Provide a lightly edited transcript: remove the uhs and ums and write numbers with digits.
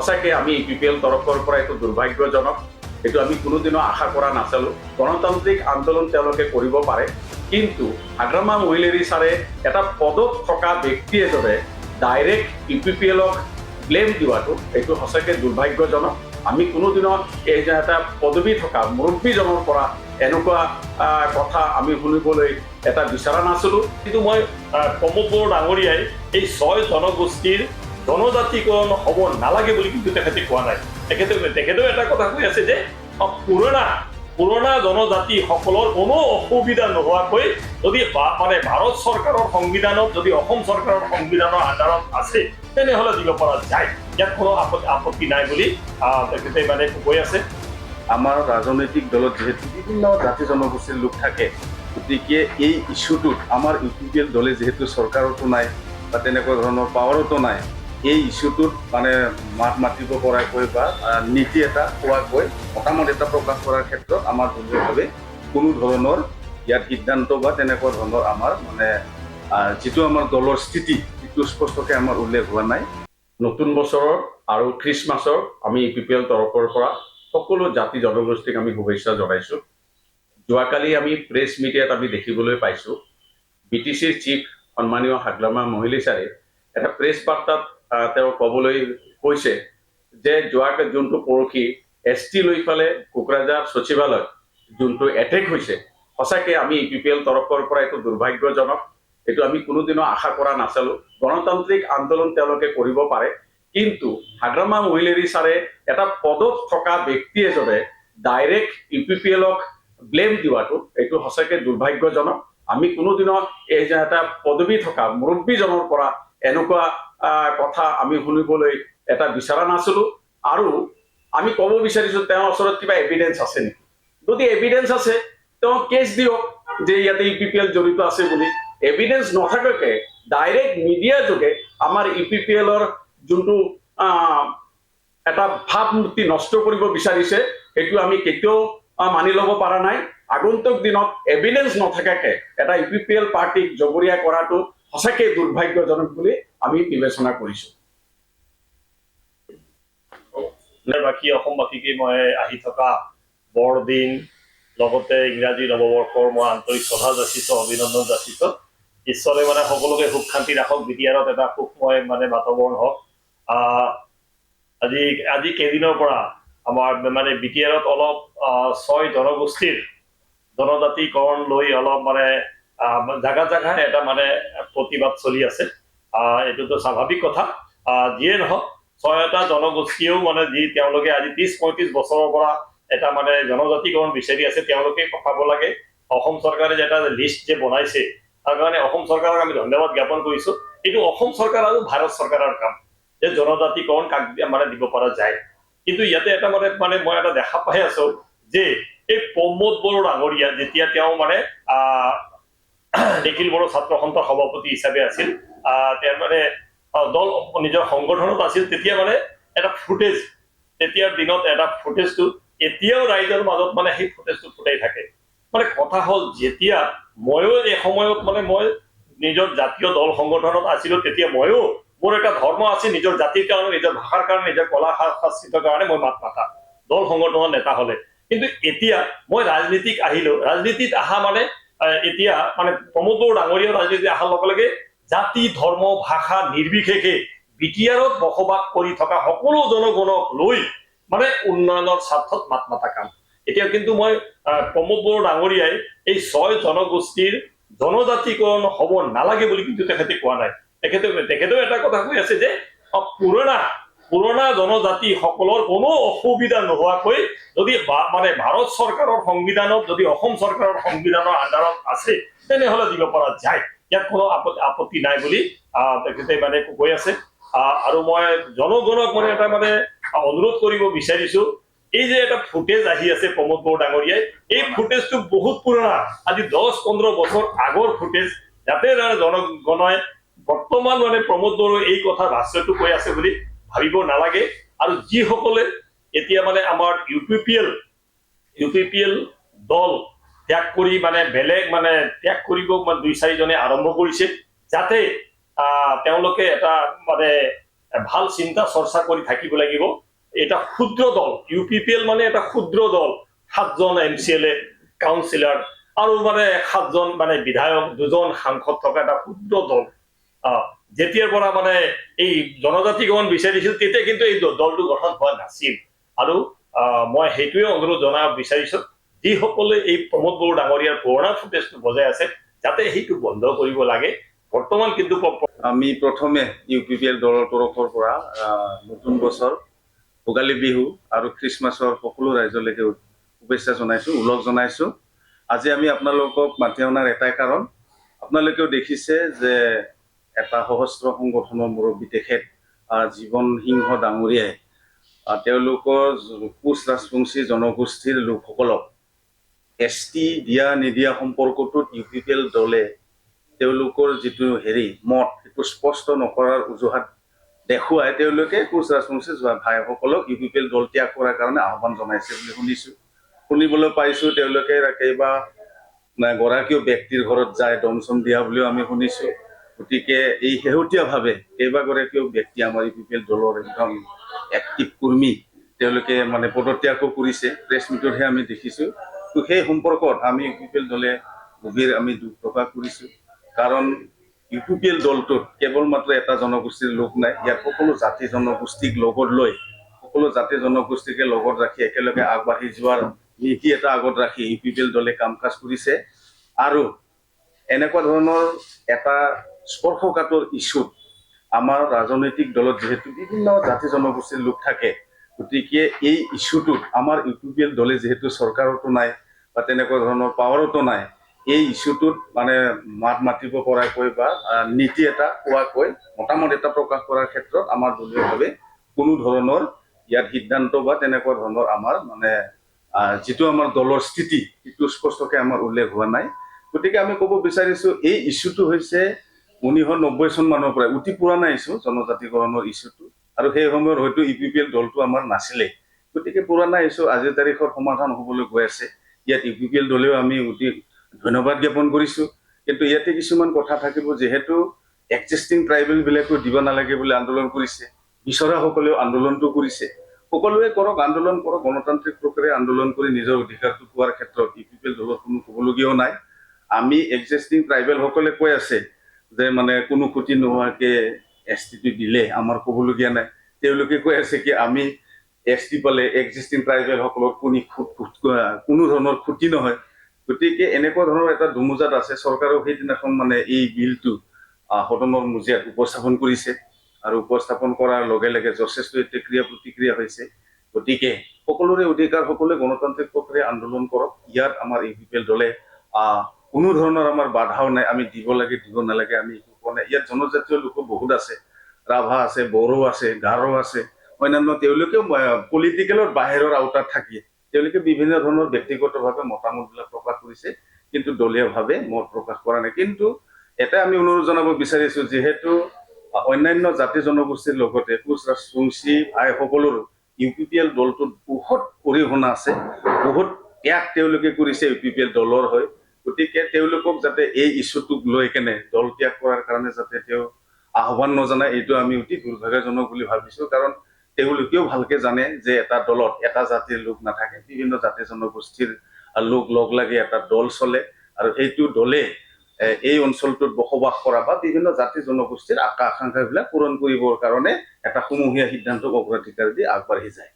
সঁচাকে আমি ইউপিপিএল তৰফৰ পৰা এইটো দুৰ্ভাগ্যজনক। এইটো আমি কোনোদিনো আশা কৰা নাছিলো। গণতান্ত্ৰিক আন্দোলন তেওঁলোকে কৰিব পাৰে, কিন্তু হাগ্ৰামা মহিলেৰী ছাৰে এটা পদত থকা ব্যক্তি এজনে ডাইৰেক্ট ইউপিপিএলক ব্লেম দিয়াটো এইটো সঁচাকে দুৰ্ভাগ্যজনক। আমি কোনোদিনো এই যে এটা পদবী থকা মুৰব্বীজনৰ পৰা এনেকুৱা কথা আমি শুনিবলৈ এটা বিচৰা নাছিলো। কিন্তু মই প্ৰমোদ বড়ো ডাঙৰীয়াই এই 6 জনগোষ্ঠীৰ জনজাতিকৰণ হ'ব নালাগে বুলি কিন্তু তেখেতে কোৱা নাই। তেখেতেও এটা কথা কৈ আছে যে পুৰণা জনজাতিসকলৰ কোনো অসুবিধা নোহোৱাকৈ যদি মানে ভাৰত চৰকাৰৰ সংবিধানত যদি অসম চৰকাৰৰ সংবিধানৰ আধাৰত আছে তেনেহ'লে দিব পৰা যায়, ইয়াত কোনো আপত্তি নাই বুলি তেখেতে মানে কৈ আছে। আমাৰ ৰাজনৈতিক দলত যিহেতু বিভিন্ন জাতি জনগোষ্ঠীৰ লোক থাকে, গতিকে এই ইছ্যুটোত আমাৰ ইউপিপিএল দলে যিহেতু চৰকাৰতো নাই বা তেনেকুৱা ধৰণৰ পাৱাৰতো নাই, এই ইছ্যুটোত মানে মাত মাতিব পৰাকৈ বা নীতি এটা কোৱাকৈ মতামত এটা প্ৰকাশ কৰাৰ ক্ষেত্ৰত আমাৰ দলীয়ভাৱে কোনো ধৰণৰ ইয়াত সিদ্ধান্ত বা তেনেকুৱা ধৰণৰ আমাৰ মানে যিটো আমাৰ দলৰ স্থিতি সেইটো স্পষ্টকৈ আমাৰ উল্লেখ হোৱা নাই। নতুন বছৰৰ আৰু খ্ৰীষ্টমাছৰ আমি ইউপিপিএল তৰফৰ পৰা সকলো জাতি জনগোষ্ঠীক আমি শুভেচ্ছা জনাইছো। যোৱাকালি আমি প্ৰেছ মিডিয়াত আমি দেখিবলৈ পাইছো বিটিচিৰ চিফ সন্মানীয় হাগ্ৰামা মহিলী ছাৰে এটা প্ৰেছ বাৰ্তাত তেওঁ ক'বলৈ কৈছে যে যোনটো পৰহি ST লৈ ফালে কোকৰাঝাৰ সচিবালয় যোনটো এটেক হৈছে, সঁচাকে আমি ইউপিপিএল তৰফৰ পৰা এইটো দুৰ্ভাগ্যজনক। এইটো আমি কোনোদিনো আশা কৰা নাছিলো। গণতান্ত্ৰিক আন্দোলন তেওঁলোকে কৰিব পাৰে, কিন্তু হাগ্ৰামা মহিলেৰী ছাৰে এটা পদত থকা ব্যক্তি এজনে ডাইৰেক্ট ইউপিপিএলক ব্লেম দিয়াটো এইটো সঁচাকে দুৰ্ভাগ্যজনক। আমি কোনোদিনো এই যে এটা পদবী থকা মুৰব্বীজনৰ পৰা এনেকুৱা কথা আমি শুনিবলৈ এটা বিচৰা নাছিলো। আৰু আমি ক'ব বিচাৰিছো তেওঁৰ ওচৰত কিবা এভিডেন্স আছে নেকি? যদি এভিডেন্স আছে তেওঁ কেছ দিয়ক যে ইয়াতে ইউপিপিএল জড়িত আছে বুলি। এভিডেন্স নথকাকৈ ডাইৰেক্ট মিডিয়া যোগে আমাৰ ইউপিপিএলৰ যোনটো এটা ভাৱমূৰ্তি নষ্ট কৰিব বিচাৰিছে, সেইটো আমি কেতিয়াও মানি ল'ব পৰা নাই। আগন্তুক দিনত এভিডেন্স নথকাকৈ এটা ইউপিপিএল পাৰ্টিক জগৰীয়া কৰাটো সঁচাকৈ দুৰ্ভাগ্যজনক বুলি আমি বিবেচনা কৰিছো। বাকী অসমবাসীকে মই আহি থকা বৰদিন লগতে ইংৰাজী নৱবৰ্ষৰ মই আন্তৰিক শ্ৰদ্ধা যাচিছো, অভিনন্দন যাচিছো। ঈশ্বৰে মানে সকলোকে সুখ শান্তি ৰাখক, বিটিআৰত এটা সুখময় মানে বাতাবৰণ হওক। আজি কেইদিনৰ পৰা আমাৰ মানে বিটিআৰত অলপ 6 জনগোষ্ঠীৰ জনজাতিকৰণ লৈ অলপ মানে জাগাই এটা মানে প্ৰতিবাদ চলি আছে। এইটোতো স্বাভাৱিক কথা। যিয়ে নহওক 6টা জনগোষ্ঠীয়েও মানে যি তেওঁলোকে আজি 30-35 বছৰৰ পৰা এটা মানে জনজাতিকৰণ বিচাৰি আছে, তেওঁলোকে পাব লাগে। অসম চৰকাৰে যে এটা লিষ্ট যে বনাইছে তাৰ কাৰণে অসম চৰকাৰক আমি ধন্যবাদ জ্ঞাপন কৰিছো। এইটো অসম চৰকাৰ আৰু ভাৰত চৰকাৰৰ কাম যে জনজাতিকৰণ কাক মানে দিব পৰা যায়। কিন্তু ইয়াতে এটা মানে মই এটা দেখা পাই আছো যে এই প্ৰমোদ বড়ো ডাঙৰীয়া যেতিয়া তেওঁ মানে নিখিল বড়ো ছাত্ৰ সন্থাৰ সভাপতি হিচাপে আছিল, তেওঁ মানে দল নিজৰ সংগঠনত আছিল, তেতিয়া মানে এটা ফুটেজ, তেতিয়াৰ দিনত এটা ফুটেজটো এতিয়াও ৰাইজৰ মাজত মানে সেই ফুটেজটো ফুটাই থাকে। মানে কথা হ'ল যেতিয়া ময়ো এই সময়ত মানে মই নিজৰ জাতীয় দল সংগঠনত আছিলো, তেতিয়া ময়ো মোৰ এটা ধৰ্ম আছে নিজৰ জাতিৰ কাৰণে, নিজৰ ভাষাৰ কাৰণে, নিজৰ কলা সংস্কৃতিৰ কাৰণে মই মাত মাতা দল সংগঠনৰ নেতা হলে। কিন্তু এতিয়া মই ৰাজনীতিত আহিলো, ৰাজনীতিত অহা মানে এতিয়া মানে প্ৰমোদ বড়ো ডাঙৰীয়া ৰাজনীতিত অহাৰ লগে লগে জাতি ধৰ্ম ভাষা নিৰ্বিশেষে বিটিআৰত বসবাস কৰি থকা সকলো জনগণক লৈ মানে উন্নয়নৰ স্বাৰ্থত মাত মাতা কাম। এতিয়া কিন্তু মই প্ৰমোদ বড়ো ডাঙৰীয়াই এই 6 জনগোষ্ঠীৰ জনজাতিকৰণ হ'ব নালাগে বুলি কিন্তু তেখেতে কোৱা নাই। তেখেতেও এটা কথা কৈ আছে যে পুৰণা জনজাতিসকলৰ কোনো অসুবিধা নোহোৱাকৈ যদি মানে ভাৰত চৰকাৰৰ সংবিধানত যদি অসম চৰকাৰৰ সংবিধানৰ আধাৰত আছে তেনেহ'লে দিব পৰা যায়, ইয়াত কোনো আপত্তি নাই বুলি তেখেতে মানে কৈ আছে। আৰু মই জনগণক মানে এটা মানে অনুৰোধ কৰিব বিচাৰিছো, এই যে এটা ফুটেজ আহি আছে প্ৰমোদ বড়ো ডাঙৰীয়াই, এই ফুটেজটো বহুত পুৰণা, আজি 10-15 বছৰ আগৰ ফুটেজ, যাতে জনগণে বৰ্তমান মানে প্ৰমোদ বড়ো এই কথা ভাষ্যটো কৈ আছে বুলি ভাবিব নালাগে। আৰু যিসকলে এতিয়া মানে আমাৰ ইউপিপিএল দল ত্যাগ কৰি মানে বেলেগ মানে ত্যাগ কৰিব মানে 2-4 জনে আৰম্ভ কৰিছে, যাতে তেওঁলোকে এটা মানে ভাল চিন্তা চৰ্চা কৰি থাকিব লাগিব। এটা ক্ষুদ্ৰ দল, UPPL মানে এটা ক্ষুদ্ৰ দল, 7জন MCLA, কাউন্সিলাৰ আৰু মানে 7জন মানে বিধায়ক, 2জন সাংসদ থকা এটা ক্ষুদ্ৰ দল। যেতিয়াৰ পৰা মানে এই জনজাতিকৰণ বিচাৰিছিল তেতিয়া কিন্তু এই দলটো গঠন হোৱা নাছিল। আৰু মই সেইটোৱে অনুৰোধ জনাব বিচাৰিছো, যিসকলে এই প্ৰমোদ বড়ো ডাঙৰীয়াৰ পুৰণা ফুটেজটো বজাই আছে যাতে সেইটো বন্ধ কৰিব লাগে। বৰ্তমান কিন্তু আমি প্ৰথমে UPPL দলৰ তৰফৰ পৰা নতুন বছৰ, ভোগালী বিহু আৰু খ্ৰীষ্টমাছৰ সকলো ৰাইজলৈকে শুভেচ্ছা জনাইছো, উলগ জনাইছো। আজি আমি আপোনালোকক মাতি অনাৰ এটাই কাৰণ, আপোনালোকেও দেখিছে যে এটা সহস্ৰ সংগঠনৰ মুৰব্বী তেখেত জীৱন সিংহ ডাঙৰীয়াই তেওঁলোকৰ কোচ ৰাজবংশী জনগোষ্ঠীৰ লোকসকলক ST দিয়া নিদিয়া সম্পৰ্কটোত UPPL দলে তেওঁলোকৰ যিটো মত সেইটো স্পষ্ট নকৰাৰ অজুহাত দেখুৱাই তেওঁলোকে কোচ ৰাজবংশী ভাইসকলক UPPL দল ত্যাগ কৰাৰ কাৰণে আহ্বান জনাইছে বুলি শুনিছো। শুনিবলৈ পাইছো তেওঁলোকে কেইবা গৰাকীও ব্যক্তিৰ ঘৰত যায় দম চম দিয়া বুলিও আমি শুনিছো। গতিকে এই শেহতীয়াভাৱে কেইবাগৰাকীও ব্যক্তি আমাৰ UPPL দলৰ একদম এক্টিভ কৰ্মী তেওঁলোকে মানে পদত্যাগো কৰিছে, প্ৰেছ মিটতহে আমি দেখিছো। তো সেই সম্পৰ্কত আমি UPPL দলে গভীৰ আমি দুখ প্ৰকাশ কৰিছো। কাৰণ UPPL দলটোত কেৱল মাত্ৰ এটা জনগোষ্ঠীৰ লোক নাই, ইয়াত সকলো জাতি জনগোষ্ঠীক লগত লৈ সকলো জাতি জনগোষ্ঠীকে লগত ৰাখি একেলগে আগবাঢ়ি যোৱাৰ নীতি এটা আগত ৰাখি UPPL দলে কাম কাজ কৰিছে। আৰু এনেকুৱা ধৰণৰ এটা স্পৰ্শকাতৰ ইছ্যুত আমাৰ ৰাজনৈতিক দলত যিহেতু বিভিন্ন জাতি জনগোষ্ঠীৰ লোক থাকে, গতিকে এই ইছ্যুটোত আমাৰ UPPL দলে যিহেতু চৰকাৰতো নাই বা তেনেকুৱা ধৰণৰ পাৱাৰতো নাই, এই ইছ্যুটোত মানে মাত মাতিব পৰাকৈ বা নীতি এটা কোৱাকৈ মতামত এটা প্ৰকাশ কৰাৰ ক্ষেত্ৰত আমাৰ দলীয়ভাৱে কোনো ধৰণৰ ইয়াত সিদ্ধান্ত বা তেনেকুৱা ধৰণৰ আমাৰ মানে যিটো আমাৰ দলৰ স্থিতি সেইটো স্পষ্টকৈ আমাৰ উল্লেখ হোৱা নাই। গতিকে আমি ক'ব বিচাৰিছো এই ইছ্যুটো হৈছে 1990 চন মানৰ পৰা অতি পুৰণা ইছ্যু, জনজাতিকৰণৰ ইছ্যুটো। আৰু সেই সময়ত হয়তো UPPL দলটো আমাৰ নাছিলে। গতিকে পুৰণা ইছ্যু আজিৰ তাৰিখত সমাধান হ'বলৈ গৈ আছে। ইয়াত UPPL দলেও আমি অতি ধন্যবাদ জ্ঞাপন কৰিছো। কিন্তু ইয়াতে কিছুমান কথা থাকিব, যিহেতু এক্সিষ্টিং ট্ৰাইবেল বিলাকেও দিব নালাগে বুলি আন্দোলন কৰিছে, বিচৰাসকলেও আন্দোলনটো কৰিছে। সকলোৱে কৰক, আন্দোলন কৰক, গণতান্ত্ৰিক প্ৰক্ৰিয়াৰে আন্দোলন কৰি নিজৰ অধিকাৰটো পোৱাৰ ক্ষেত্ৰত UPPL দলৰ কোনো ক'বলগীয়াও নাই। আমি এক্সিষ্টিং ট্ৰাইবেল সকলে কৈ আছে যে মানে কোনো ক্ষতি নোহোৱাকে STটো দিলে আমাৰ ক'বলগীয়া নাই। তেওঁলোকে কৈ আছে কি আমি ST পালে এক্সিষ্টিং ট্ৰাইবেল সকলৰ কোনো ধৰণৰ ক্ষতি নহয়। গতিকে এনেকুৱা ধৰণৰ এটা দুমোজাত আছে। চৰকাৰেও সেইদিনাখন মানে এই বিলটো সদনৰ মজিয়াত উপস্থাপন কৰিছে আৰু উপস্থাপন কৰাৰ লগে লগে যথেষ্ট ক্ৰিয়া প্ৰতিক্ৰিয়া হৈছে। গতিকে সকলোৰে অধিকাৰ, সকলোৱে গণতান্ত্ৰিক প্ৰক্ৰিয়া আন্দোলন কৰক। ইয়াত আমাৰ UPPL দলে কোনো ধৰণৰ আমাৰ বাধাও নাই। আমি দিব লাগে দিব নালাগে আমি ইয়াত জনজাতীয় লোক বহুত আছে, ৰাভা আছে, বড়ো আছে, গাৰো আছে, অন্যান্য তেওঁলোকেও পলিটিকেলৰ বাহিৰৰ আওতাত থাকি তেওঁলোকে বিভিন্ন ধৰণৰ ব্যক্তিগতভাৱে মতামতবিলাক প্ৰকাশ কৰিছে, কিন্তু দলীয়ভাৱে মত প্ৰকাশ কৰা নাই। কিন্তু এটা আমি অনুৰোধ জনাব বিচাৰিছো, যিহেতু অন্যান্য জাতি জনগোষ্ঠীৰ লগতে কোচ ৰাজবংশী ভাইসকলৰো UPPL দলটোত বহুত অৰিহণা আছে, বহুত ত্যাগ তেওঁলোকে কৰিছে UPPL দলৰ হৈ। গতিকে তেওঁলোকক যাতে এই ইছ্যুটোক লৈ কেনে দল ত্যাগ কৰাৰ কাৰণে যাতে তেওঁ আহ্বান নজনায়, এইটো আমি অতি দুৰ্ভাগ্যজনক বুলি ভাবিছো। কাৰণ তেওঁলোকেও ভালকে জানে যে এটা দলত এটা জাতিৰ লোক নাথাকে, বিভিন্ন জাতি জনগোষ্ঠীৰ লোক লগ লাগি এটা দল চলে। আৰু সেইটো দলে এই অঞ্চলটোত বসবাস কৰা বা বিভিন্ন জাতি জনগোষ্ঠীৰ আকাংক্ষাবিলাক পূৰণ কৰিবৰ কাৰণে এটা সমূহীয়া সিদ্ধান্তক অগ্ৰাধিকাৰ দি আগবাঢ়ি যায়।